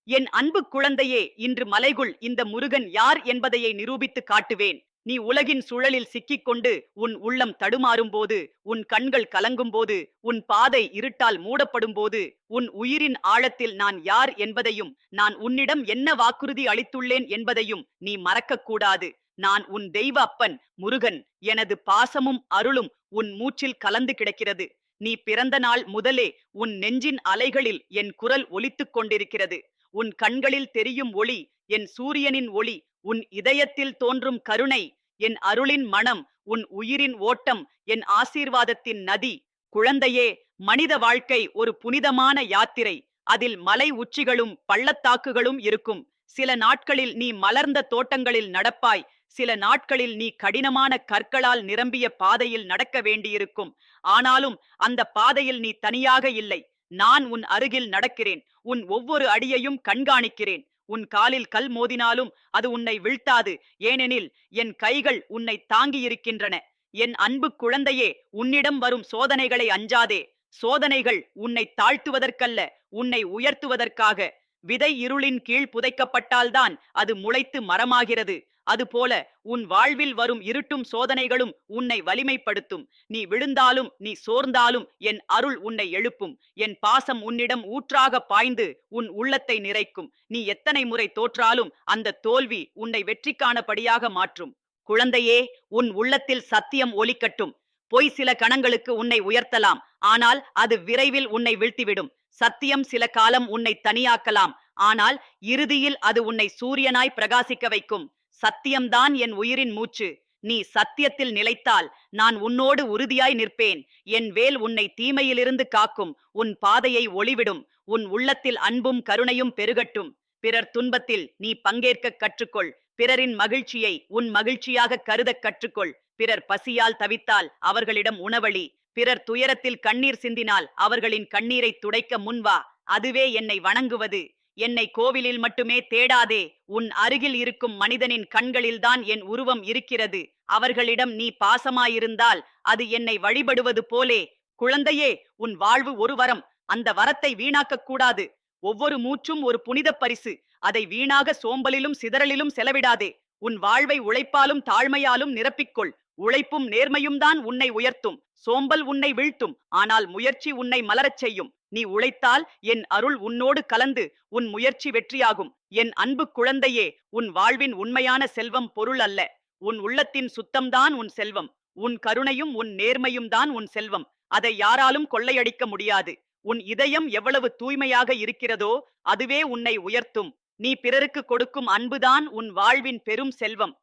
என் அன்பு குழந்தையே, இன்று மலைகுள் இந்த முருகன் யார் என்பதையே நிரூபித்து காட்டுவேன். நீ உலகின் சுழலில் சிக்கிக்கொண்டு உன் உள்ளம் தடுமாறும் போது, உன் கண்கள் கலங்கும் போது, உன் பாதை இருட்டால் மூடப்படும் போது, உன் உயிரின் ஆழத்தில் நான் யார் என்பதையும், நான் உன்னிடம் என்ன வாக்குறுதி அளித்துள்ளேன் என்பதையும் நீ மறக்கக்கூடாது. நான் உன் தெய்வ அப்பன் முருகன். எனது பாசமும் அருளும் உன் மூச்சில் கலந்து கிடக்கிறது. நீ பிறந்த நாள் முதலே உன் நெஞ்சின் அலைகளில் என் குரல் ஒலித்துக் கொண்டிருக்கிறது. உன் கண்களில் தெரியும் ஒளி என் சூரியனின் ஒளி. உன் இதயத்தில் தோன்றும் கருணை என் அருளின் மனம். உன் உயிரின் ஓட்டம் என் ஆசீர்வாதத்தின் நதி. குழந்தையே, மனித வாழ்க்கை ஒரு புனிதமான யாத்திரை. அதில் மலை உச்சிகளும் பள்ளத்தாக்குகளும் இருக்கும். சில நாட்களில் நீ மலர்ந்த தோட்டங்களில் நடப்பாய். சில நாட்களில் நீ கடினமான கற்களால் நிரம்பிய பாதையில் நடக்க வேண்டியிருக்கும். ஆனாலும் அந்த பாதையில் நீ தனியாக இல்லை. நான் உன் அருகில் நடக்கிறேன். உன் ஒவ்வொரு அடியையும் கண்காணிக்கிறேன். உன் காலில் கல் மோதினாலும் அது உன்னை வீழ்த்தாது. ஏனெனில் என் கைகள் உன்னை தாங்கியிருக்கின்றன. என் அன்பு குழந்தையே, உன்னிடம் வரும் சோதனைகளை அஞ்சாதே. சோதனைகள் உன்னை தாழ்த்துவதற்கல்ல, உன்னை உயர்த்துவதற்காக. விதை இருளின் கீழ் புதைக்கப்பட்டால்தான் அது முளைத்து மரமாகிறது. அதுபோல உன் வாழ்வில் வரும் இருட்டும் சோதனைகளும் உன்னை வலிமைப்படுத்தும். நீ விழுந்தாலும் நீ சோர்ந்தாலும் என் அருள் உன்னை எழுப்பும். என் பாசம் உன்னிடம் ஊற்றாக பாய்ந்து உன் உள்ளத்தை நிறைக்கும். நீ எத்தனை முறை தோற்றாலும் அந்த தோல்வி உன்னை வெற்றிக்கானபடியாக மாற்றும். குழந்தையே, உன் உள்ளத்தில் சத்தியம் ஒலிக்கட்டும். பொய் சில கணங்களுக்கு உன்னை உயர்த்தலாம், ஆனால் அது விரைவில் உன்னை வீழ்த்திவிடும். சத்தியம் சில காலம் உன்னை தனியாக்கலாம், ஆனால் இறுதியில் அது உன்னை சூரியனாய் பிரகாசிக்க வைக்கும். சத்தியம்தான் என் உயிரின் மூச்சு. நீ சத்தியத்தில் நிலைத்தால் நான் உன்னோடு உறுதியாய் நிற்பேன். என் வேல் உன்னை தீமையிலிருந்து காக்கும். உன் பாதையை ஒளிவிடும். உன் உள்ளத்தில் அன்பும் கருணையும் பெருகட்டும். பிறர் துன்பத்தில் நீ பங்கேற்க கற்றுக்கொள். பிறரின் மகிழ்ச்சியை உன் மகிழ்ச்சியாக கருத கற்றுக்கொள். பிறர் பசியால் தவித்தால் அவர்களிடம் உணவளி. பிறர் துயரத்தில் கண்ணீர் சிந்தினால் அவர்களின் கண்ணீரை துடைக்க முன்வா. அதுவே என்னை வணங்குவது. என்னை கோவிலில் மட்டுமே தேடாதே. உன் அருகில் இருக்கும் மனிதனின் கண்களில்தான் என் உருவம் இருக்கிறது. அவர்களிடம் நீ பாசமாயிருந்தால் அது என்னை வழிபடுவது போலே. குழந்தையே, உன் வாழ்வு ஒரு வரம். அந்த வரத்தை வீணாக்க கூடாது. ஒவ்வொரு மூச்சும் ஒரு புனித பரிசு. அதை வீணாக சோம்பலிலும் சிதறலிலும் செலவிடாதே. உன் வாழ்வை உழைப்பாலும் தாழ்மையாலும் நிரப்பிக்கொள். உழைப்பும் நேர்மையும் தான் உன்னை உயர்த்தும். சோம்பல் உன்னை வீழ்த்தும், ஆனால் முயற்சி உன்னை மலரச் செய்யும். நீ உழைத்தால் என் அருள் உன்னோடு கலந்து உன் முயற்சி வெற்றியாகும். என் அன்பு குழந்தையே, உன் வாழ்வின் உண்மையான செல்வம் பொருள் அல்ல. உன் உள்ளத்தின் சுத்தம்தான் உன் செல்வம். உன் கருணையும் உன் நேர்மையும் தான் உன் செல்வம். அதை யாராலும் கொள்ளையடிக்க முடியாது. உன் இதயம் எவ்வளவு தூய்மையாக இருக்கிறதோ அதுவே உன்னை உயர்த்தும். நீ பிறருக்கு கொடுக்கும் அன்புதான் உன் வாழ்வின் பெரும் செல்வம்.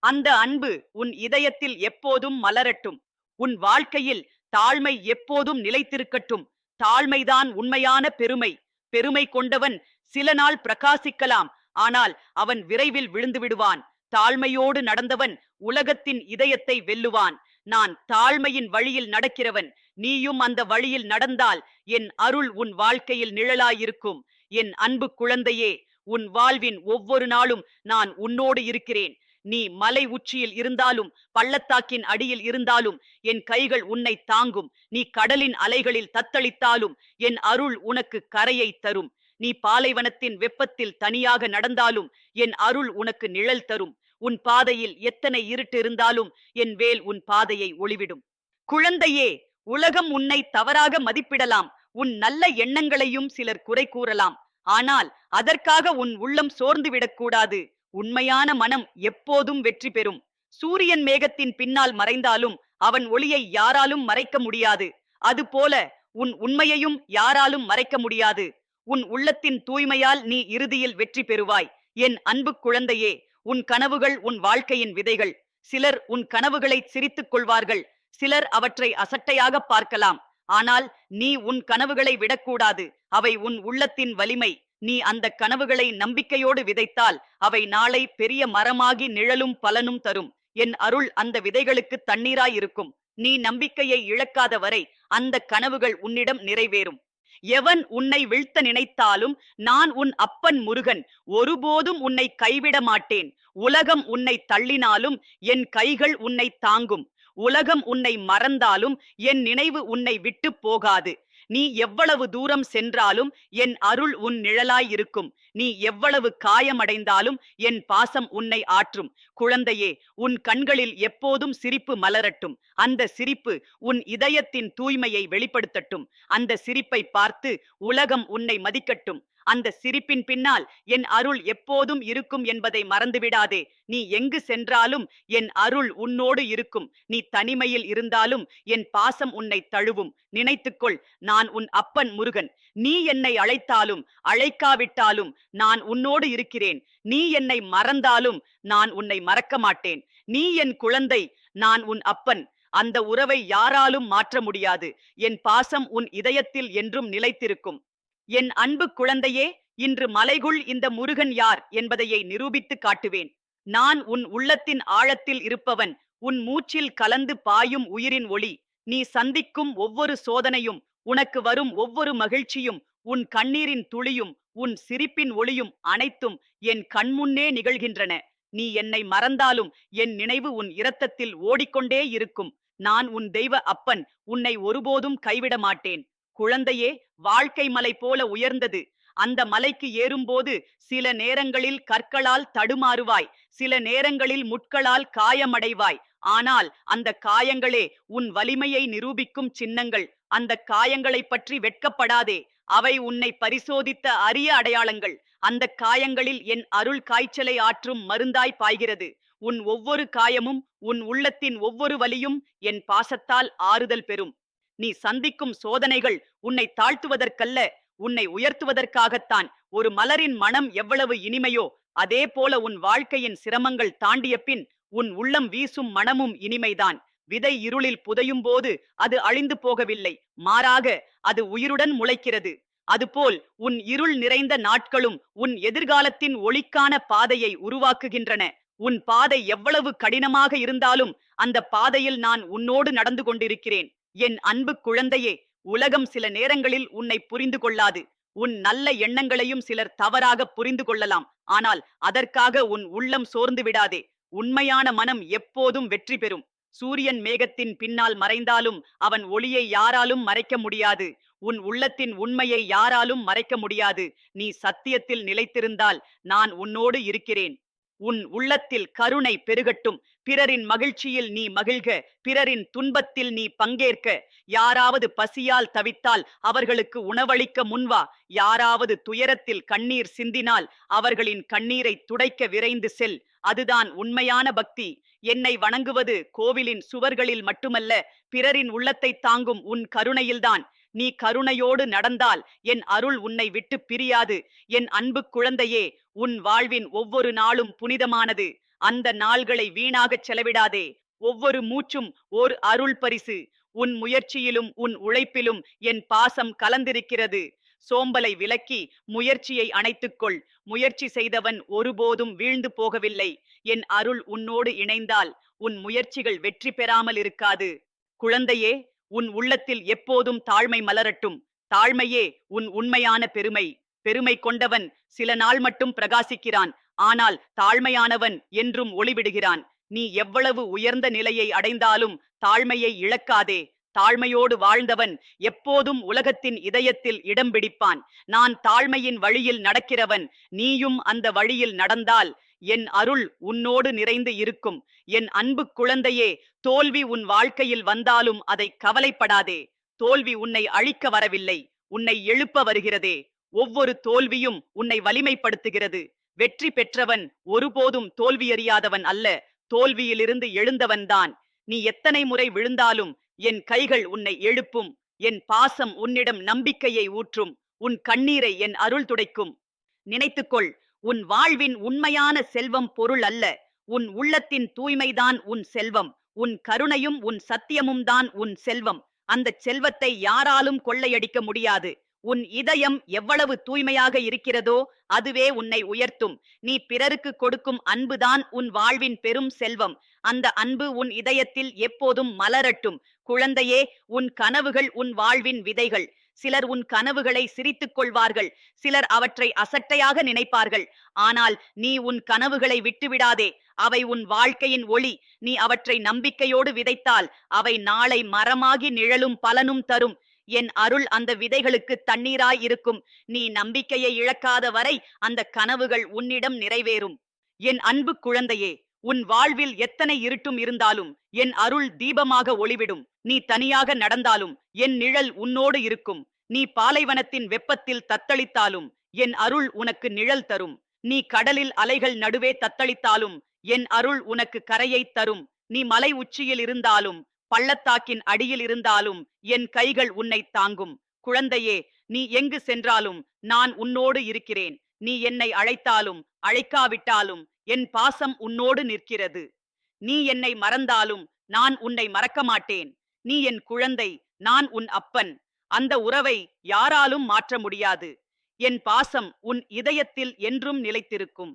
அந்த அன்பு உன் இதயத்தில் எப்போதும் மலரட்டும். உன் வாழ்க்கையில் தாழ்மை எப்போதும் நிலைத்திருக்கட்டும். தாழ்மைதான் உண்மையான பெருமை. பெருமை கொண்டவன் சில நாள் பிரகாசிக்கலாம், ஆனால் அவன் விரைவில் விழுந்து விடுவான். தாழ்மையோடு நடந்தவன் உலகத்தின் இதயத்தை வெல்லுவான். நான் தாழ்மையின் வழியில் நடக்கிறவன். நீயும் அந்த வழியில் நடந்தால் என் அருள் உன் வாழ்க்கையில் நிழலாயிருக்கும். என் அன்பு குழந்தையே, உன் வாழ்வின் ஒவ்வொரு நாளும் நான் உன்னோடு இருக்கிறேன். நீ மலை உச்சியில் இருந்தாலும் பள்ளத்தாக்கின் அடியில் இருந்தாலும் என் கைகள் உன்னை தாங்கும். நீ கடலின் அலைகளில் தத்தளித்தாலும் என் அருள் உனக்கு கரையை தரும். நீ பாலைவனத்தின் வெப்பத்தில் தனியாக நடந்தாலும் என் அருள் உனக்கு நிழல் தரும். உன் பாதையில் எத்தனை இருட்டு இருந்தாலும் என் வேல் உன் பாதையை ஒளிவிடும். குழந்தையே, உலகம் உன்னை தவறாக மதிப்பிடலாம். உன் நல்ல எண்ணங்களையும் சிலர் குறை கூறலாம். ஆனால் அதற்காக உன் உள்ளம் சோர்ந்து விடக்கூடாது. உண்மையான மனம் எப்போதும் வெற்றி பெறும். சூரியன் மேகத்தின் பின்னால் மறைந்தாலும் அவன் ஒளியை யாராலும் மறைக்க முடியாது. அதுபோல உன் உண்மையையும் யாராலும் மறைக்க முடியாது. உன் உள்ளத்தின் தூய்மையால் நீ இறுதியில் வெற்றி பெறுவாய். என் அன்பு குழந்தையே, உன் கனவுகள் உன் வாழ்க்கையின் விதைகள். சிலர் உன் கனவுகளை சிரித்துக் கொள்வார்கள். சிலர் அவற்றை அசட்டையாக பார்க்கலாம். ஆனால் நீ உன் கனவுகளை விடக்கூடாது. அவை உன் உள்ளத்தின் வலிமை. நீ அந்த கனவுகளை நம்பிக்கையோடு விதைத்தால் அவை நாளை பெரிய மரமாகி நிழலும் பலனும் தரும். என் அருள் அந்த விதைகளுக்கு தண்ணீராயிருக்கும். நீ நம்பிக்கையை இழக்காத வரை அந்த கனவுகள் உன்னிடம் நிறைவேறும். எவன் உன்னை வீழ்த்த நினைத்தாலும் நான் உன் அப்பன் முருகன் ஒருபோதும் உன்னை கைவிட மாட்டேன். உலகம் உன்னை தள்ளினாலும் என் கைகள் உன்னை தாங்கும். உலகம் உன்னை மறந்தாலும் என் நினைவு உன்னை விட்டு போகாது. நீ எவ்வளவு தூரம் சென்றாலும் என் அருள் உன் நிழலாய் இருக்கும். நீ எவ்வளவு காயமடைந்தாலும் என் பாசம் உன்னை ஆற்றும். குழந்தையே, உன் கண்களில் எப்போதும் சிரிப்பு மலரட்டும். அந்த சிரிப்பு உன் இதயத்தின் தூய்மையை வெளிப்படுத்தட்டும். அந்த சிரிப்பை பார்த்து உலகம் உன்னை மதிக்கட்டும். அந்த சிரிப்பின் பின்னால் என் அருள் எப்போதும் இருக்கும் என்பதை மறந்துவிடாதே. நீ எங்கு சென்றாலும் என் அருள் உன்னோடு இருக்கும். நீ தனிமையில் இருந்தாலும் என் பாசம் உன்னை தழுவும். நினைத்துக்கொள், நான் உன் அப்பன் முருகன். நீ என்னை அழைத்தாலும் அழைக்காவிட்டாலும் நான் உன்னோடு இருக்கிறேன். நீ என்னை மறந்தாலும் நான் உன்னை மறக்க மாட்டேன். நீ என் குழந்தை, நான் உன் அப்பன். அந்த உறவை யாராலும் மாற்ற முடியாது. என் பாசம் உன் இதயத்தில் என்றும் நிலைத்திருக்கும். என் அன்பு குழந்தையே, இன்று மலைகுள் இந்த முருகன் யார் என்பதையை நிரூபித்து காட்டுவேன். நான் உன் உள்ளத்தின் ஆழத்தில் இருப்பவன். உன் மூச்சில் கலந்து பாயும் உயிரின் ஒளி. நீ சந்திக்கும் ஒவ்வொரு சோதனையும், உனக்கு வரும் ஒவ்வொரு மகிழ்ச்சியும், உன் கண்ணீரின் துளியும், உன் சிரிப்பின் ஒளியும் அனைத்தும் என் கண்முன்னே நிகழ்கின்றன. நீ என்னை மறந்தாலும் என் நினைவு உன் இரத்தத்தில் ஓடிக்கொண்டே இருக்கும். நான் உன் தெய்வ அப்பன். உன்னை ஒருபோதும் கைவிட மாட்டேன். குழந்தையே, வாழ்க்கை மலை போல உயர்ந்தது. அந்த மலைக்கு ஏறும்போது சில நேரங்களில் கற்களால் தடுமாறுவாய். சில நேரங்களில் முட்களால் காயமடைவாய். ஆனால் அந்த காயங்களே உன் வலிமையை நிரூபிக்கும் சின்னங்கள். அந்த காயங்களை பற்றி வெட்கப்படாதே. அவை உன்னை பரிசோதித்த அரிய அடையாளங்கள். அந்த காயங்களில் என் அருள் காய்ச்சலை ஆற்றும் மருந்தாய் பாய்கிறது. உன் ஒவ்வொரு காயமும், உன் உள்ளத்தின் ஒவ்வொரு வலியும் என் பாசத்தால் ஆறுதல் பெறும். நீ சந்திக்கும் சோதனைகள் உன்னை தாழ்த்துவதற்கல்ல, உன்னை உயர்த்துவதற்காகத்தான். ஒரு மலரின் மனம் எவ்வளவு இனிமையோ அதே போல உன் வாழ்க்கையின் சிரமங்கள் தாண்டிய பின் உன் உள்ளம் வீசும் மனமும் இனிமைதான். விதை இருளில் புதையும் போது அது அழிந்து போகவில்லை, மாறாக அது உயிருடன் முளைக்கிறது. அதுபோல் உன் இருள் நிறைந்த நாட்களும் உன் எதிர்காலத்தின் ஒளிக்கான பாதையை உருவாக்குகின்றன. உன் பாதை எவ்வளவு கடினமாக இருந்தாலும் அந்த பாதையில் நான் உன்னோடு நடந்து கொண்டிருக்கிறேன். என் அன்பு குழந்தையே, உலகம் சில நேரங்களில் உன்னை புரிந்து கொள்ளாது. உன் நல்ல எண்ணங்களையும் சிலர் தவறாக புரிந்து கொள்ளலாம். ஆனால் அதற்காக உன் உள்ளம் சோர்ந்து விடாதே. உண்மையான மனம் எப்போதும் வெற்றி பெறும். சூரியன் மேகத்தின் பின்னால் மறைந்தாலும் அவன் ஒளியை யாராலும் மறைக்க முடியாது. உன் உள்ளத்தின் உண்மையை யாராலும் மறைக்க முடியாது. நீ சத்தியத்தில் நிலைத்திருந்தால் நான் உன்னோடு இருக்கிறேன். உன் உள்ளத்தில் கருணை பெருகட்டும். பிறரின் மகிழ்ச்சியில் நீ மகிழ்க. பிறரின் துன்பத்தில் நீ பங்கேற்க. யாராவது பசியால் தவித்தால் அவர்களுக்கு உணவளிக்க முன்வா. யாராவது துயரத்தில் கண்ணீர் சிந்தினால் அவர்களின் கண்ணீரை துடைக்க விரைந்து செல். அதுதான் உண்மையான பக்தி. என்னை வணங்குவது கோவிலின் சுவர்களில் மட்டுமல்ல, பிறரின் உள்ளத்தை தாங்கும் உன் கருணையில்தான். நீ கருணையோடு நடந்தால் என் அருள் உன்னை விட்டு பிரியாது. என் அன்பு குழந்தையே, உன் வாழ்வின் ஒவ்வொரு நாளும் புனிதமானது. அந்த நாள்களை வீணாகச் செலவிடாதே. ஒவ்வொரு மூச்சும் ஓர் அருள் பரிசு. உன் முயற்சியிலும் உன் உழைப்பிலும் என் பாசம் கலந்திருக்கிறது. சோம்பலை விலக்கி முயற்சியை அணைத்துக்கொள். முயற்சி செய்தவன் ஒருபோதும் வீழ்ந்து போகவில்லை. என் அருள் உன்னோடு இணைந்தால் உன் முயற்சிகள் வெற்றி பெறாமல் இருக்காது. குழந்தையே, உன் உள்ளத்தில் எப்போதும் தாழ்மை மலரட்டும். தாழ்மையே உன் உண்மையான பெருமை. பெருமை கொண்டவன் சில நாள் மட்டும் பிரகாசிக்கிறான். ஆனால் தாழ்மையானவன் என்றும் ஒளிவிடுகிறான். நீ எவ்வளவு உயர்ந்த நிலையை அடைந்தாலும் தாழ்மையை இழக்காதே. தாழ்மையோடு வாழ்ந்தவன் எப்போதும் உலகத்தின் இதயத்தில் இடம் பிடிப்பான். நான் தாழ்மையின் வழியில் நடக்கிறவன். நீயும் அந்த வழியில் நடந்தால் என் அருள் உன்னோடு நிறைந்து இருக்கும். என் அன்பு குழந்தையே, தோல்வி உன் வாழ்க்கையில் வந்தாலும் அதை கவலைப்படாதே. தோல்வி உன்னை அழிக்க வரவில்லை, உன்னை எழுப்ப வருகிறதே. ஒவ்வொரு தோல்வியும் உன்னை வலிமைப்படுத்துகிறது. வெற்றி பெற்றவன் ஒருபோதும் தோல்வியறியாதவன் அல்ல, தோல்வியிலிருந்து எழுந்தவன்தான். நீ எத்தனை முறை விழுந்தாலும் என் கைகள் உன்னை எழுப்பும். என் பாசம் உன்னிடம் நம்பிக்கையை ஊற்றும். உன் கண்ணீரை என் அருள் துடைக்கும். நினைத்துக்கொள், உன் வாழ்வின் உண்மையான செல்வம் பொருள் அல்ல, உன் உள்ளத்தின் தூய்மைதான் உன் செல்வம். உன் கருணையும் உன் சத்தியமும் தான் உன் செல்வம். அந்த செல்வத்தை யாராலும் கொள்ளையடிக்க முடியாது. உன் இதயம் எவ்வளவு தூய்மையாக இருக்கிறதோ அதுவே உன்னை உயர்த்தும். நீ பிறருக்கு கொடுக்கும் அன்புதான் உன் வாழ்வின் பெரும் செல்வம். அந்த அன்பு உன் இதயத்தில் எப்போதும் மலரட்டும். குழந்தையே, உன் கனவுகள் உன் வாழ்வின் விதைகள். சிலர் உன் கனவுகளை சிரித்துக் கொள்வார்கள், சிலர் அவற்றை அசட்டையாக நினைப்பார்கள். ஆனால் நீ உன் கனவுகளை விட்டுவிடாதே. அவை உன் வாழ்க்கையின் ஒளி. நீ அவற்றை நம்பிக்கையோடு விதைத்தால் அவை நாளை மரமாகி நிழலும் பலனும் தரும். என் அருள் அந்த விதைகளுக்கு தண்ணீராய் இருக்கும். நீ நம்பிக்கையை இழக்காத வரை அந்த கனவுகள் உன்னிடம் நிறைவேறும். என் அன்பு குழந்தையே, உன் வாழ்வில் எத்தனை இருட்டும் இருந்தாலும் என் அருள் தீபமாக ஒளிவிடும். நீ தனியாக நடந்தாலும் என் நிழல் உன்னோடு இருக்கும். நீ பாலைவனத்தின் வெப்பத்தில் தத்தளித்தாலும் என் அருள் உனக்கு நிழல் தரும். நீ கடலில் அலைகள் நடுவே தத்தளித்தாலும் என் அருள் உனக்கு கரையை தரும். நீ மலை உச்சியில் இருந்தாலும் பள்ளத்தாக்கின் அடியில் இருந்தாலும் என் கைகள் உன்னை தாங்கும். குழந்தையே, நீ எங்கு சென்றாலும் நான் உன்னோடு இருக்கிறேன். நீ என்னை அழைத்தாலும் அழைக்காவிட்டாலும் என் பாசம் உன்னோடு நிற்கிறது. நீ என்னை மறந்தாலும் நான் உன்னை மறக்க மாட்டேன். நீ என் குழந்தை, நான் உன் அப்பன். அந்த உறவை யாராலும் மாற்ற முடியாது. என் பாசம் உன் இதயத்தில் என்றும் நிலைத்திருக்கும்.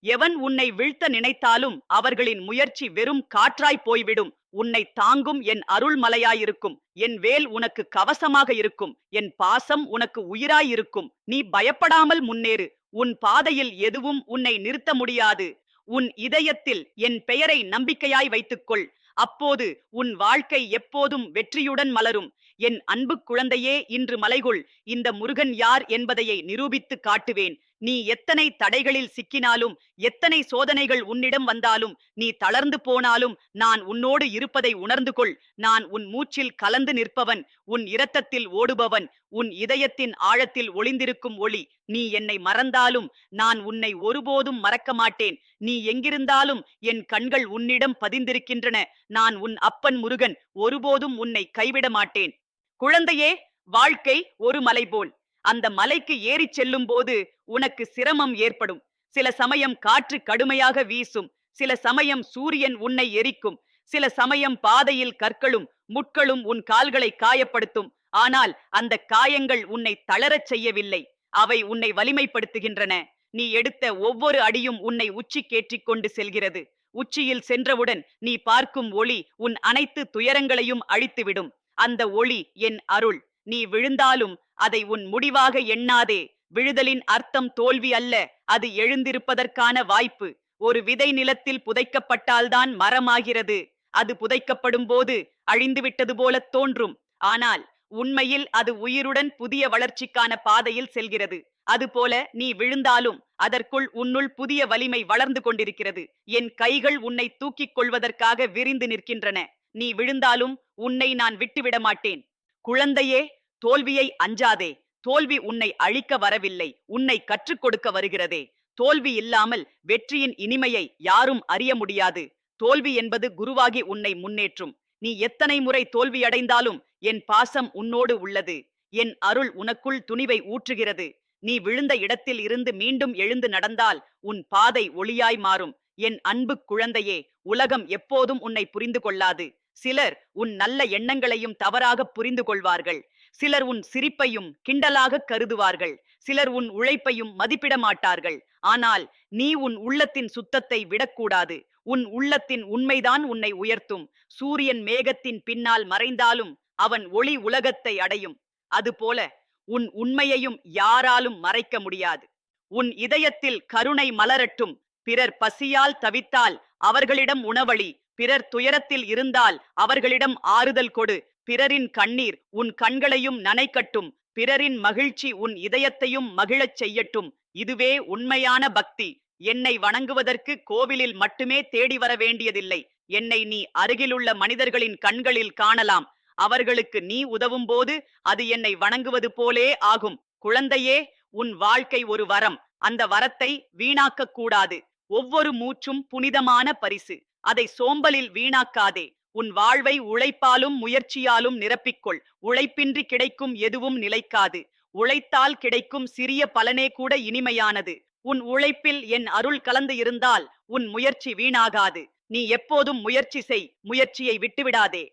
எவன் உன்னை வீழ்த்த நினைத்தாலும் அவர்களின் முயற்சி வெறும் காற்றாய் போய்விடும். உன்னை தாங்கும் என் அருள்மலையாயிருக்கும். என் வேல் உனக்கு கவசமாக இருக்கும். என் பாசம் உனக்கு உயிராயிருக்கும். நீ பயப்படாமல் முன்னேறு. உன் பாதையில் எதுவும் உன்னை நிறுத்த முடியாது. உன் இதயத்தில் என் பெயரை நம்பிக்கையாய் வைத்துக்கொள். அப்போது உன் வாழ்க்கை எப்போதும் வெற்றியுடன் மலரும். என் அன்பு குழந்தையே, இன்று மலைகுள் இந்த முருகன் யார் என்பதையை நிரூபித்து காட்டுவேன். நீ எத்தனை தடைகளில் சிக்கினாலும், எத்தனை சோதனைகள் உன்னிடம் வந்தாலும், நீ தளர்ந்து போனாலும் நான் உன்னோடு இருப்பதை உணர்ந்து கொள். நான் உன் மூச்சில் கலந்து நிற்பவன், உன் இரத்தத்தில் ஓடுபவன், உன் இதயத்தின் ஆழத்தில் ஒளிந்திருக்கும் ஒளி. நீ என்னை மறந்தாலும் நான் உன்னை ஒருபோதும் மறக்க மாட்டேன். நீ எங்கிருந்தாலும் என் கண்கள் உன்னிடம் பதிந்திருக்கின்றன. நான் உன் அப்பன் முருகன், ஒருபோதும் உன்னை கைவிட மாட்டேன். குழந்தையே, வாழ்க்கை ஒரு மலை போல். அந்த மலைக்கு ஏறிச் செல்லும் போது உனக்கு சிரமம் ஏற்படும். சில சமயம் காற்று கடுமையாக வீசும். சில சமயம் சூரியன் உன்னை எரிக்கும். சில சமயம் பாதையில் கற்களும் முட்களும் உன் கால்களை காயப்படுத்தும். ஆனால் அந்த காயங்கள் உன்னை தளரச் செய்யவில்லை. அவை உன்னை வலிமைப்படுத்துகின்றன. நீ எடுத்த ஒவ்வொரு அடியும் உன்னை உச்சிக்கேற்றிக் கொண்டு செல்கிறது. உச்சியில் சென்றவுடன் நீ பார்க்கும் ஒளி உன் அனைத்து துயரங்களையும் அழித்துவிடும். அந்த ஒளி என் அருள். நீ விழுந்தாலும் அதை உன் முடிவாக எண்ணாதே. விழுதலின் அர்த்தம் தோல்வி அல்ல, அது எழுந்திருப்பதற்கான வாய்ப்பு. ஒரு விதை நிலத்தில் புதைக்கப்பட்டால்தான் மரமாகிறது. அது புதைக்கப்படும் போது அழிந்துவிட்டது போல தோன்றும். ஆனால் உண்மையில் அது உயிருடன் புதிய வளர்ச்சிக்கான பாதையில் செல்கிறது. அதுபோல நீ விழுந்தாலும் அதற்குள் உன்னுள் புதிய வலிமை வளர்ந்து கொண்டிருக்கிறது. என் கைகள் உன்னை தூக்கிக் கொள்வதற்காக விரிந்து நிற்கின்றன. நீ விழுந்தாலும் உன்னை நான் விட்டுவிட மாட்டேன். குழந்தையே, தோல்வியை அஞ்சாதே. தோல்வி உன்னை அழிக்க வரவில்லை, உன்னை கற்றுக் கொடுக்க வருகிறதே. தோல்வி இல்லாமல் வெற்றியின் இனிமையை யாரும் அறிய முடியாது. தோல்வி என்பது குருவாகி உன்னை முன்னேற்றும். நீ எத்தனை முறை தோல்வி அடைந்தாலும் என் பாசம் உன்னோடு உள்ளது. என் அருள் உனக்குள் துணிவை ஊற்றுகிறது. நீ விழுந்த இடத்தில் இருந்து மீண்டும் எழுந்து நடந்தால் உன் பாதை ஒளியாய் மாறும். என் அன்பு குழந்தையே, உலகம் எப்போதும் உன்னை புரிந்து கொள்ளாது. சிலர் உன் நல்ல எண்ணங்களையும் தவறாக புரிந்து கொள்வார்கள். சிலர் உன் சிரிப்பையும் கிண்டலாக கருதுவார்கள். சிலர் உன் உழைப்பையும் மதிப்பிட மாட்டார்கள். ஆனால் நீ உன் உள்ளத்தின் சுத்தத்தை விடக்கூடாது. உன் உள்ளத்தின் உண்மைதான் உன்னை உயர்த்தும். சூரியன் மேகத்தின் பின்னால் மறைந்தாலும் அவன் ஒளி உலகத்தை அடையும். அதுபோல உன் உண்மையையும் யாராலும் மறைக்க முடியாது. உன் இதயத்தில் கருணை மலரட்டும். பிறர் பசியால் தவித்தால் அவர்களிடம் உணவளி. பிறர் துயரத்தில் இருந்தால் அவர்களிடம் ஆறுதல் கொடு. பிறரின் கண்ணீர் உன் கண்களையும் நனைக்கட்டும். பிறரின் மகிழ்ச்சி உன் இதயத்தையும் மகிழச் செய்யட்டும். இதுவே உண்மையான பக்தி. என்னை வணங்குவதற்கு கோவிலில் மட்டுமே தேடி வர வேண்டியதில்லை. என்னை நீ அருகிலுள்ள மனிதர்களின் கண்களில் காணலாம். அவர்களுக்கு நீ உதவும் போது அது என்னை வணங்குவது போலே ஆகும். குழந்தையே, உன் வாழ்க்கை ஒரு வரம். அந்த வரத்தை வீணாக்க கூடாது. ஒவ்வொரு மூச்சும் புனிதமான பரிசு. அதை சோம்பலில் வீணாக்காதே. உன் வாழ்வை உழைப்பாலும் முயற்சியாலும் நிரப்பிக்கொள். உழைப்பின்றி கிடைக்கும் எதுவும் நிலைக்காது. உழைத்தால் கிடைக்கும் சிறிய பலனே கூட இனிமையானது. உன் உழைப்பில் என் அருள் கலந்து இருந்தால் உன் முயற்சி வீணாகாது. நீ எப்போதும் முயற்சி செய், முயற்சியை விட்டுவிடாதே.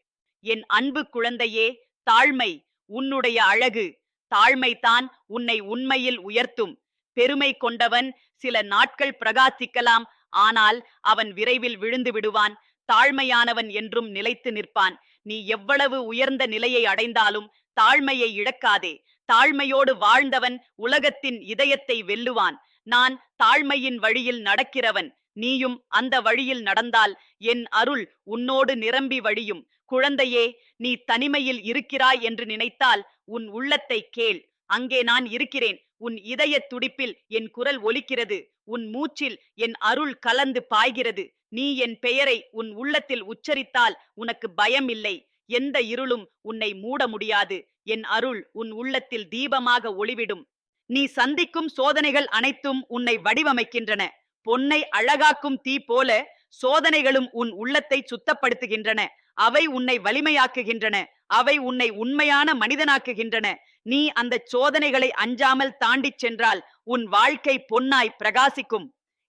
என் அன்பு குழந்தையே, தாழ்மை உன்னுடைய அழகு. தாழ்மைதான் உன்னை உண்மையில் உயர்த்தும். பெருமை கொண்டவன் சில நாட்கள் பிரகாசிக்கலாம், ஆனால் அவன் விரைவில் விழுந்து விடுவான். தாழ்மையானவன் என்றும் நிலைத்து நிற்பான். நீ எவ்வளவு உயர்ந்த நிலையை அடைந்தாலும் தாழ்மையை இழக்காதே. தாழ்மையோடு வாழ்ந்தவன் உலகத்தின் இதயத்தை வெல்லுவான். நான் தாழ்மையின் வழியில் நடக்கிறவன். நீயும் அந்த வழியில் நடந்தால் என் அருள் உன்னோடு நிரம்பி வழியும். குழந்தையே, நீ தனிமையில் இருக்கிறாய் என்று நினைத்தால் உன் உள்ளத்தை கேள். அங்கே நான் இருக்கிறேன். உன் இதய துடிப்பில் என் குரல் ஒலிக்கிறது. உன் மூச்சில் என் அருள் கலந்து பாய்கிறது. நீ என் பெயரை உன் உள்ளத்தில் உச்சரித்தால் உனக்கு பயம் இல்லை. எந்த இருளும் உன்னை மூட முடியாது. என் அருள் உன் உள்ளத்தில் தீபமாக ஒளிவிடும். நீ சந்திக்கும் சோதனைகள் அனைத்தும் உன்னை வடிவமைக்கின்றன. பொன்னை அழகாக்கும் தீ போல சோதனைகளும் உன் உள்ளத்தை சுத்தப்படுத்துகின்றன. அவை உன்னை வலிமையாக்குகின்றன. அவை உன்னை உண்மையான மனிதனாக்குகின்றன. நீ அந்த சோதனைகளை அஞ்சாமல் தாண்டிச் சென்றால் உன் வாழ்க்கை பொன்னாய் பிரகாசிக்கும்.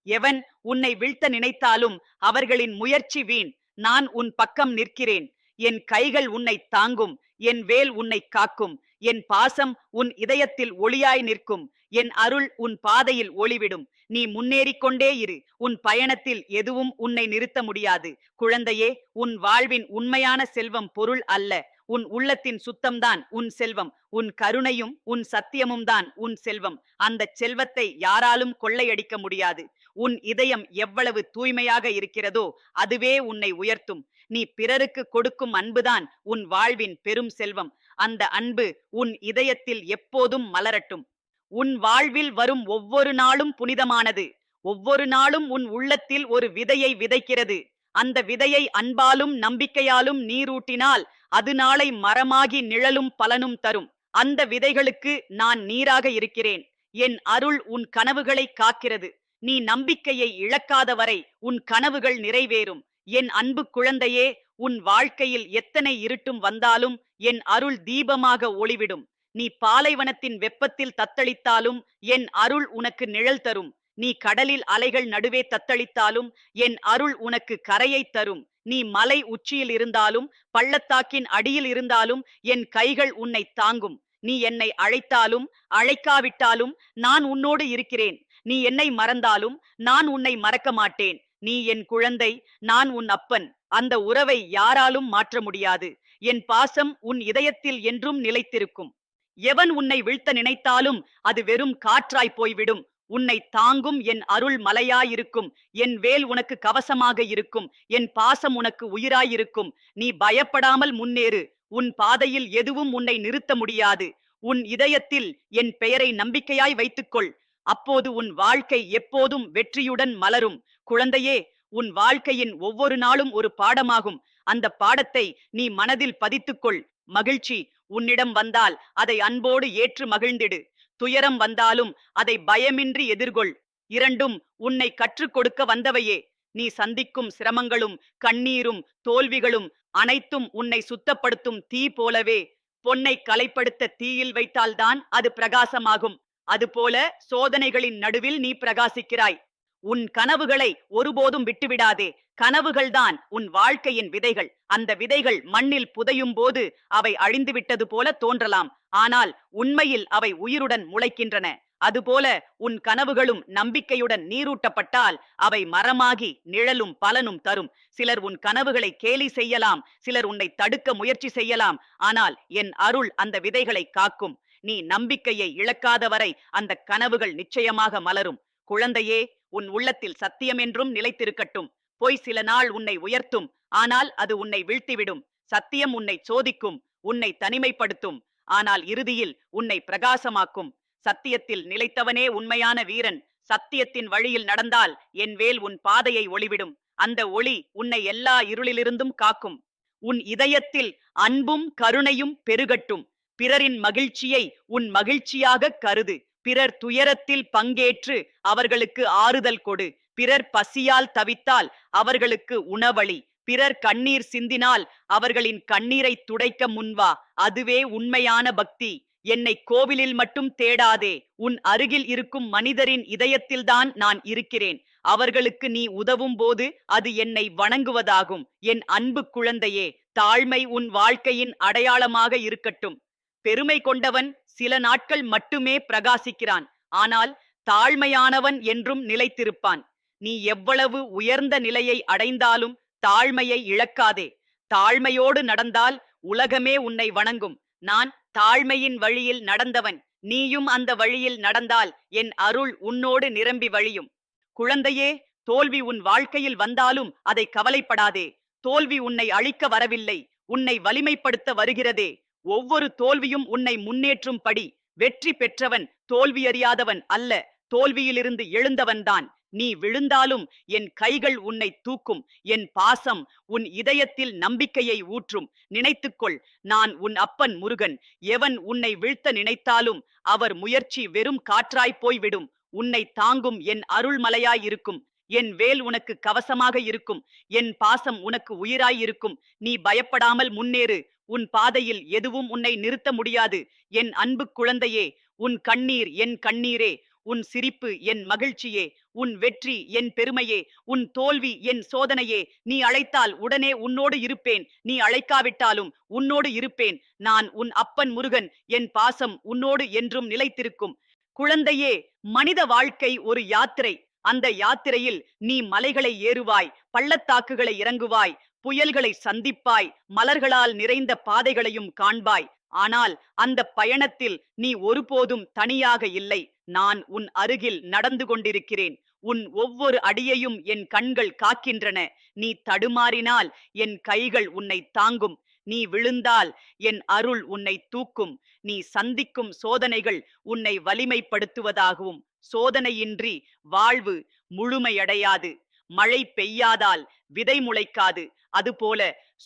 எவன் உன்னை வீழ்த்த நினைத்தாலும் அவர்களின் முயற்சி வீண். நான் உன் பக்கம் நிற்கிறேன். என் கைகள் உன்னை தாங்கும். என் வேல் உன்னை காக்கும். என் பாசம் உன் இதயத்தில் ஒளியாய் நிற்கும். என் அருள் உன் பாதையில் ஒளிவிடும். நீ முன்னேறிக் கொண்டே இரு. உன் பயணத்தில் எதுவும் உன்னை நிறுத்த முடியாது. குழந்தையே, உன் வாழ்வின் உண்மையான செல்வம் பொருள் அல்ல. உன் உள்ளத்தின் சுத்தம்தான் உன் செல்வம். உன் கருணையும் உன் சத்தியமும் தான் உன் செல்வம். அந்த செல்வத்தை யாராலும் கொள்ளையடிக்க முடியாது. உன் இதயம் எவ்வளவு தூய்மையாக இருக்கிறதோ அதுவே உன்னை உயர்த்தும். நீ பிறருக்கு கொடுக்கும் அன்புதான் உன் வாழ்வின் பெரும் செல்வம். அந்த அன்பு உன் இதயத்தில் எப்போதும் மலரட்டும். உன் வாழ்வில் வரும் ஒவ்வொரு நாளும் புனிதமானது. ஒவ்வொரு நாளும் உன் உள்ளத்தில் ஒரு விதையை விதைக்கிறது. அந்த விதையை அன்பாலும் நம்பிக்கையாலும் நீரூட்டினால் அது நாளை மரமாகி நிழலும் பலனும் தரும். அந்த விதைகளுக்கு நான் நீராக இருக்கிறேன். என் அருள் உன் கனவுகளை காக்கிறது. நீ நம்பிக்கையை இழக்காத வரை உன் கனவுகள் நிறைவேறும். என் அன்பு குழந்தையே, உன் வாழ்க்கையில் எத்தனை இருட்டும் வந்தாலும் என் அருள் தீபமாக ஒளிவிடும். நீ பாலைவனத்தின் வெப்பத்தில் தத்தளித்தாலும் என் அருள் உனக்கு நிழல் தரும். நீ கடலில் அலைகள் நடுவே தத்தளித்தாலும் என் அருள் உனக்கு கரையை தரும். நீ மலை உச்சியில் இருந்தாலும் பள்ளத்தாக்கின் அடியில் இருந்தாலும் என் கைகள் உன்னை தாங்கும். நீ என்னை அழைத்தாலும் அழைக்காவிட்டாலும் நான் உன்னோடு இருக்கிறேன். நீ என்னை மறந்தாலும் நான் உன்னை மறக்க மாட்டேன். நீ என் குழந்தை, நான் உன் அப்பன். அந்த உறவை யாராலும் மாற்ற முடியாது. என் பாசம் உன் இதயத்தில் என்றும் நிலைத்திருக்கும். எவன் உன்னை வீழ்த்த நினைத்தாலும் அது வெறும் காற்றாய் போய்விடும். உன்னை தாங்கும் என் அருள் மலையாயிருக்கும். என் வேல் உனக்கு கவசமாக இருக்கும். என் பாசம் உனக்கு உயிராயிருக்கும். நீ பயப்படாமல் முன்னேறு. உன் பாதையில் எதுவும் உன்னை நிறுத்த முடியாது. உன் இதயத்தில் என் பெயரை நம்பிக்கையாய் வைத்துக்கொள். அப்போது உன் வாழ்க்கை எப்போதும் வெற்றியுடன் மலரும். குழந்தையே, உன் வாழ்க்கையின் ஒவ்வொரு நாளும் ஒரு பாடமாகும். அந்த பாடத்தை நீ மனதில் பதித்துக்கொள். மகிழ்ச்சி உன்னிடம் வந்தால் அதை அன்போடு ஏற்று மகிழ்ந்திடு. துயரம் வந்தாலும் அதை பயமின்றி எதிர்கொள். இரண்டும் உன்னை கற்றுக் கொடுக்க வந்தவையே. நீ சந்திக்கும் சிரமங்களும் கண்ணீரும் தோல்விகளும் அனைத்தும் உன்னை சுத்தப்படுத்தும் தீ போலவே. பொன்னை கலைப்படுத்த தீயில் வைத்தால்தான் அது பிரகாசமாகும். அதுபோல சோதனைகளின் நடுவில் நீ பிரகாசிக்கிறாய். உன் கனவுகளை ஒருபோதும் விட்டுவிடாதே. கனவுகள்தான் உன் வாழ்க்கையின் விதைகள். அந்த விதைகள் மண்ணில் புதையும் போது அவை அழிந்துவிட்டது போல தோன்றலாம். ஆனால் உண்மையில் அவை உயிருடன் முளைக்கின்றன. அதுபோல உன் கனவுகளும் நம்பிக்கையுடன் நீரூட்டப்பட்டால் அவை மரமாகி நிழலும் பலனும் தரும். சிலர் உன் கனவுகளை கேலி செய்யலாம். சிலர் உன்னை தடுக்க முயற்சி செய்யலாம். ஆனால் என் அருள் அந்த விதைகளை காக்கும். நீ நம்பிக்கையை இழக்காத வரை அந்த கனவுகள் நிச்சயமாக மலரும். குழந்தையே, உன் உள்ளத்தில் சத்தியம் என்றும் நிலைத்திருக்கட்டும். பொய் சில நாள் உன்னை உயர்த்தும். ஆனால் அது உன்னை வீழ்த்திவிடும். சத்தியம் உன்னை சோதிக்கும், உன்னை தனிமைப்படுத்தும். ஆனால் இறுதியில் உன்னை பிரகாசமாக்கும். சத்தியத்தில் நிலைத்தவனே உண்மையான வீரன். சத்தியத்தின் வழியில் நடந்தால் என் வேல் உன் பாதையை ஒளிவிடும். அந்த ஒளி உன்னை எல்லா இருளிலிருந்தும் காக்கும். உன் இதயத்தில் அன்பும் கருணையும் பெருகட்டும். பிறரின் மகிழ்ச்சியை உன் மகிழ்ச்சியாக கருது. பிறர் துயரத்தில் பங்கேற்று அவர்களுக்கு ஆறுதல் கொடு. பிறர் பசியால் தவித்தால் அவர்களுக்கு உணவளி. பிறர் கண்ணீர் சிந்தினால் அவர்களின் கண்ணீரை துடைக்க முன்வா. அதுவே உண்மையான பக்தி. என்னை கோவிலில் மட்டும் தேடாதே. உன் அருகில் இருக்கும் மனிதரின் இதயத்தில்தான் நான் இருக்கிறேன். அவர்களுக்கு நீ உதவும் போது அது என்னை வணங்குவதாகும். என் அன்பு குழந்தையே, தாழ்மை உன் வாழ்க்கையின் அடையாளமாக இருக்கட்டும். பெருமை கொண்டவன் சில நாட்கள் மட்டுமே பிரகாசிக்கிறான். ஆனால் தாழ்மையானவன் என்றும் நிலைத்திருப்பான். நீ எவ்வளவு உயர்ந்த நிலையை அடைந்தாலும் தாழ்மையை இழக்காதே. தாழ்மையோடு நடந்தால் உலகமே உன்னை வணங்கும். நான் தாழ்மையின் வழியில் நடந்தவன். நீயும் அந்த வழியில் நடந்தால் என் அருள் உன்னோடு நிரம்பி வழியும். குழந்தையே, தோல்வி உன் வாழ்க்கையில் வந்தாலும் அதை கவலைப்படாதே. தோல்வி உன்னை அழிக்க வரவில்லை, உன்னை வலிமைப்படுத்த வருகிறதே. ஒவ்வொரு தோல்வியும் உன்னை முன்னேற்றும் படி. வெற்றி பெற்றவன் தோல்வியறியாதவன் அல்ல, தோல்வியிலிருந்து எழுந்தவன்தான். நீ விழுந்தாலும் என் கைகள் உன்னை தூக்கும். என் பாசம் உன் இதயத்தில் நம்பிக்கையை ஊற்றும். நினைத்துக்கொள், நான் உன் அப்பன் முருகன். எவன் உன்னை வீழ்த்த நினைத்தாலும் அவர் முயற்சி வெறும் காற்றாய் போய்விடும். உன்னை தாங்கும் என் அருள்மலையாய் இருக்கும். என் வேல் உனக்கு கவசமாக இருக்கும். என் பாசம் உனக்கு உயிராய் இருக்கும். நீ பயப்படாமல் முன்னேறு. உன் பாதையில் எதுவும் உன்னை நிறுத்த முடியாது. என் அன்பு குழந்தையே, உன் கண்ணீர் என் கண்ணீரே, உன் சிரிப்பு என் மகிழ்ச்சியே, உன் வெற்றி என் பெருமையே, உன் தோல்வி என் சோதனையே. நீ அழைத்தால் உடனே உன்னோடு இருப்பேன், நீ அழைக்காவிட்டாலும் உன்னோடு இருப்பேன். நான் உன் அப்பன் முருகன். என் பாசம் உன்னோடு என்றும் நிலைத்திருக்கும். குழந்தையே, மனித வாழ்க்கை ஒரு யாத்திரை. அந்த யாத்திரையில் நீ மலைகளை ஏறுவாய், பள்ளத்தாக்குகளை இறங்குவாய், புயல்களை சந்திப்பாய், மலர்களால் நிறைந்த பாதைகளையும் காண்பாய். ஆனால் அந்த பயணத்தில் நீ ஒருபோதும் தனியாக இல்லை. நான் உன் அருகில் நடந்து கொண்டிருக்கிறேன். உன் ஒவ்வொரு அடியையும் என் கண்கள் காக்கின்றன. நீ தடுமாறினால் என் கைகள் உன்னை தாங்கும். நீ விழுந்தால் என் அருள் உன்னை தூக்கும். நீ சந்திக்கும் சோதனைகள் உன்னை வலிமைப்படுத்துவதாகவும். சோதனையின்றி வாழ்வு முழுமையடையாது. மழை பெய்யாதால் விதை முளைக்காது. அதுபோல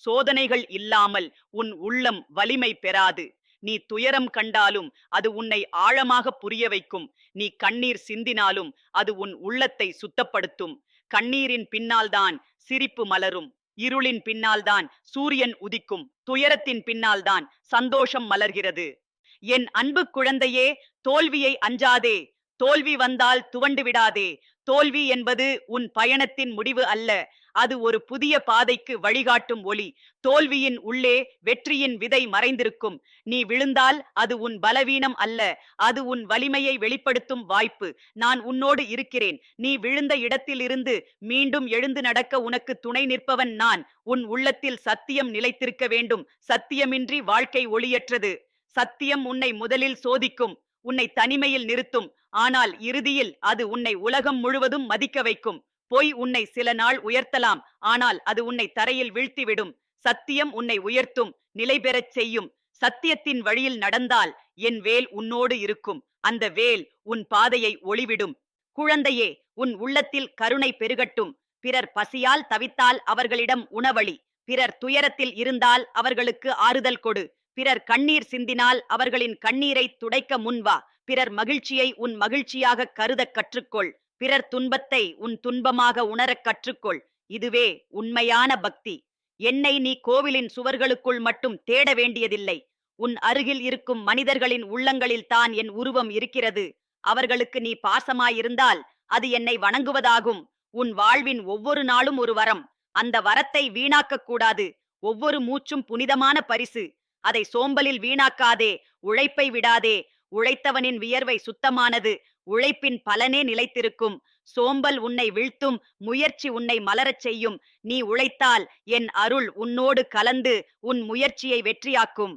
சோதனைகள் இல்லாமல் உன் உள்ளம் வலிமை பெறாது. நீ துயரம் கண்டாலும் அது உன்னை ஆழமாக புரிய வைக்கும். நீ கண்ணீர் சிந்தினாலும் அது உன் உள்ளத்தை சுத்தப்படுத்தும். கண்ணீரின் பின்னால்தான் சிரிப்பு மலரும். இருளின் பின்னால்தான் சூரியன் உதிக்கும். துயரத்தின் பின்னால்தான் சந்தோஷம் மலர்கிறது. என் அன்பு குழந்தையே, தோல்வியை அஞ்சாதே. தோல்வி வந்தால் துவண்டு விடாதே. தோல்வி என்பது உன் பயணத்தின் முடிவு அல்ல, அது ஒரு புதிய பாதைக்கு வழிகாட்டும் ஒளி. தோல்வியின் உள்ளே வெற்றியின் விதை மறைந்திருக்கும். நீ விழுந்தால் அது உன் பலவீனம் அல்ல, அது உன் வலிமையை வெளிப்படுத்தும் வாய்ப்பு. நான் உன்னோடு இருக்கிறேன். நீ விழுந்த இடத்தில் இருந்து மீண்டும் எழுந்து நடக்க உனக்கு துணை நிற்பவன் நான். உன் உள்ளத்தில் சத்தியம் நிலைத்திருக்க வேண்டும். சத்தியமின்றி வாழ்க்கை ஒளியற்றது. சத்தியம் உன்னை முதலில் சோதிக்கும், உன்னை தனிமையில் நிறுத்தும். ஆனால் இறுதியில் அது உன்னை உலகம் முழுவதும் மதிக்க வைக்கும். பொய் உன்னை சில நாள் உயர்த்தலாம், ஆனால் அது உன்னை தரையில் வீழ்த்திவிடும். சத்தியம் உன்னை உயர்த்தும், நிலை பெறச் செய்யும். சத்தியத்தின் வழியில் நடந்தால் என் வேல் உன்னோடு இருக்கும். அந்த வேல் உன் பாதையை ஒளிவிடும். குழந்தையே, உன் உள்ளத்தில் கருணை பெருகட்டும். பிறர் பசியால் தவித்தால் அவர்களிடம் உணவளி. பிறர் துயரத்தில் இருந்தால் அவர்களுக்கு ஆறுதல் கொடு. பிறர் கண்ணீர் சிந்தினால் அவர்களின் கண்ணீரை துடைக்க முன்வா. பிறர் மகிழ்ச்சியை உன் மகிழ்ச்சியாக கருத கற்றுக்கொள். பிறர் துன்பத்தை உன் துன்பமாக உணரக் கற்றுக்கொள். இதுவே உண்மையான பக்தி. என்னை நீ கோவிலின் சுவர்களுக்குள் மட்டும் தேட வேண்டியதில்லை. உன் அருகில் இருக்கும் மனிதர்களின் உள்ளங்களில் தான் என் உருவம் இருக்கிறது. அவர்களுக்கு நீ பாசமாயிருந்தால் அது என்னை வணங்குவதாகும். உன் வாழ்வின் ஒவ்வொரு நாளும் ஒரு வரம். அந்த வரத்தை வீணாக்க கூடாது. ஒவ்வொரு மூச்சும் புனிதமான பரிசு. அதை சோம்பலில் வீணாக்காதே. உழைப்பை விடாதே. உழைத்தவனின் வியர்வை சுத்தமானது. உழைப்பின் பலனே நிலைத்திருக்கும். சோம்பல் உன்னை வீழ்த்தும், முயற்சி உன்னை மலரச் செய்யும். நீ உழைத்தால் என் அருள் உன்னோடு கலந்து உன் முயற்சியை வெற்றியாக்கும்.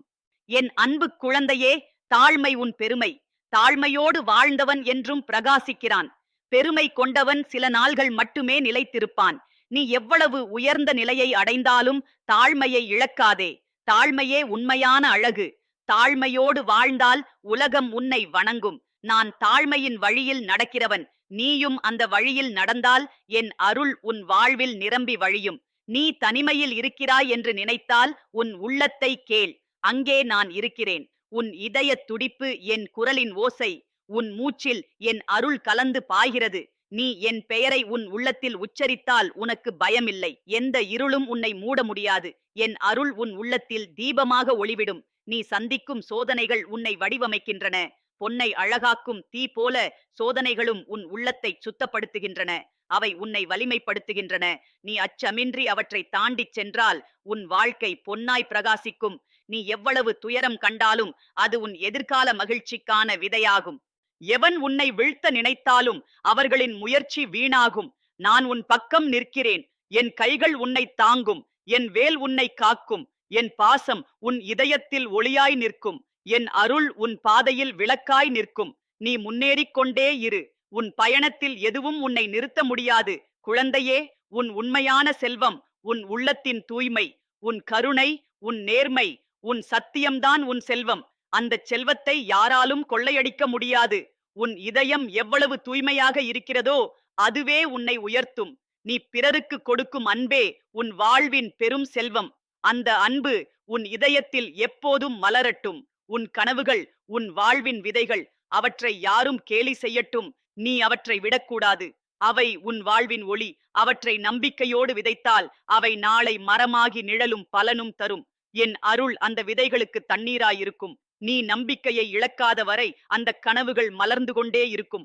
என் அன்பு குழந்தையே, தாழ்மை உன் பெருமை. தாழ்மையோடு வாழ்ந்தவன் என்றும் பிரகாசிக்கிறான். பெருமை கொண்டவன் சில நாள்கள் மட்டுமே நிலைத்திருப்பான். நீ எவ்வளவு உயர்ந்த நிலையை அடைந்தாலும் தாழ்மையை இழக்காதே. தாழ்மையே உண்மையான அழகு. தாழ்மையோடு வாழ்ந்தால் உலகம் உன்னை வணங்கும். நான் தாழ்மையின் வழியில் நடக்கிறவன். நீயும் அந்த வழியில் நடந்தால் என் அருள் உன் வாழ்வில் நிரம்பி வழியும். நீ தனிமையில் இருக்கிறாய் என்று நினைத்தால் உன் உள்ளத்தை கேள். அங்கே நான் இருக்கிறேன். உன் இதய துடிப்பு என் குரலின் ஓசை. உன் மூச்சில் என் அருள் கலந்து பாய்கிறது. நீ என் பெயரை உன் உள்ளத்தில் உச்சரித்தால் உனக்கு பயமில்லை. எந்த இருளும் உன்னை மூட முடியாது. என் அருள் உன் உள்ளத்தில் தீபமாக ஒளிவிடும். நீ சந்திக்கும் சோதனைகள் உன்னை வடிவமைக்கின்றன. பொன்னை அழகாக்கும் தீ போல சோதனைகளும் உன் உள்ளத்தை சுத்தப்படுத்துகின்றன. அவை உன்னை வலிமைப்படுத்துகின்றன. நீ அச்சமின்றி அவற்றை தாண்டிச் சென்றால் உன் வாழ்க்கை பொன்னாய் பிரகாசிக்கும். நீ எவ்வளவு துயரம் கண்டாலும் அது உன் எதிர்கால மகிழ்ச்சிக்கான விதையாகும். எவன் உன்னை வீழ்த்த நினைத்தாலும் அவர்களின் முயற்சி வீணாகும். நான் உன் பக்கம் நிற்கிறேன். என் கைகள் உன்னை தாங்கும். என் வேல் உன்னை காக்கும். என் பாசம் உன் இதயத்தில் ஒளியாய் நிற்கும். என் அருள் உன் பாதையில் விளக்காய் நிற்கும். நீ முன்னேறிக் கொண்டே இரு. உன் பயணத்தில் எதுவும் உன்னை நிறுத்த முடியாது. குழந்தையே, உன் உண்மையான செல்வம் உன் உள்ளத்தின் தூய்மை, உன் கருணை, உன் நேர்மை, உன் சத்தியம்தான் உன் செல்வம். அந்தச் செல்வத்தை யாராலும் கொள்ளையடிக்க முடியாது. உன் இதயம் எவ்வளவு தூய்மையாக இருக்கிறதோ அதுவே உன்னை உயர்த்தும். நீ பிறருக்கு கொடுக்கும் அன்பே உன் வாழ்வின் பெரும் செல்வம். அந்த அன்பு உன் இதயத்தில் எப்போதும் மலரட்டும். உன் கனவுகள் உன் வாழ்வின் விதைகள். அவற்றை யாரும் கேலி செய்யட்டும், நீ அவற்றை விடக்கூடாது. அவை உன் வாழ்வின் ஒளி. அவற்றை நம்பிக்கையோடு விதைத்தால் அவை நாளை மரமாகி நிழலும் பலனும் தரும். என் அருள் அந்த விதைகளுக்கு தண்ணீராயிருக்கும். நீ நம்பிக்கையை இழக்காத வரை அந்த கனவுகள் மலர்ந்து கொண்டே இருக்கும்.